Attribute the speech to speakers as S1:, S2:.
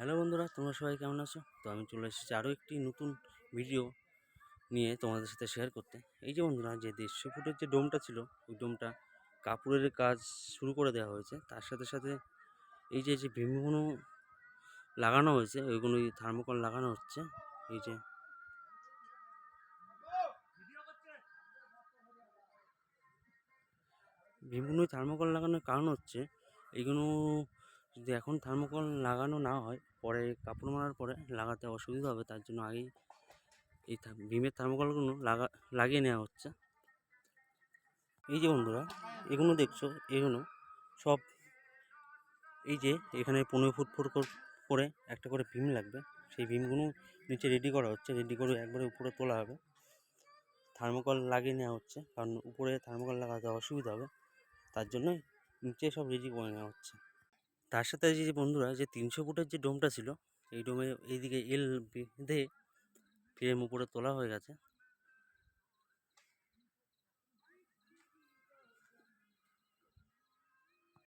S1: Hello বন্ধুরা, তোমরা সবাই কেমন আছো? তো আমি চলে এসেছি আরও একটি নতুন ভিডিও নিয়ে তোমাদের সাথে শেয়ার করতে। এই যে বন্ধুরা, যে 150 ফুটের যে ডোমটা ছিল, ওই ডোমটা কাপড়ের কাজ শুরু করে দেওয়া হয়েছে। তার সাথে সাথে এই যে ভীমগুলো লাগানো হয়েছে, ওইগুলো থার্মোকল লাগানো হচ্ছে। এই যে ভীমগুলো থার্মোকল লাগানোর কারণ হচ্ছে, এইগুলো যদি এখন থার্মোকল লাগানো না হয়, পরে কাপড় মারার পরে লাগাতে অসুবিধা হবে। তার জন্য আগেই এই ভীমের থার্মোকলগুলো লাগিয়ে নেওয়া হচ্ছে। এই যে বন্ধুরা, এগুলো দেখছো, এগুলো সব এই যে এখানে 15 ফুট ফুট করে একটা করে ভীম লাগবে। সেই ভীমগুলো নিচে রেডি করা হচ্ছে, রেডি করে একবারে উপরে তোলা হবে। থার্মোকল লাগিয়ে নেওয়া হচ্ছে, কারণ উপরে থার্মোকল লাগাতে অসুবিধা হবে। তার জন্যই নিচে সব রেডি করে নেওয়া হচ্ছে। তার সাথে যে বন্ধুরা, যে 300 ফুটের যে ডোমটা ছিল, এই ডোমে এইদিকে এল বেঁধে ফ্রেম উপরে তোলা হয়ে গেছে।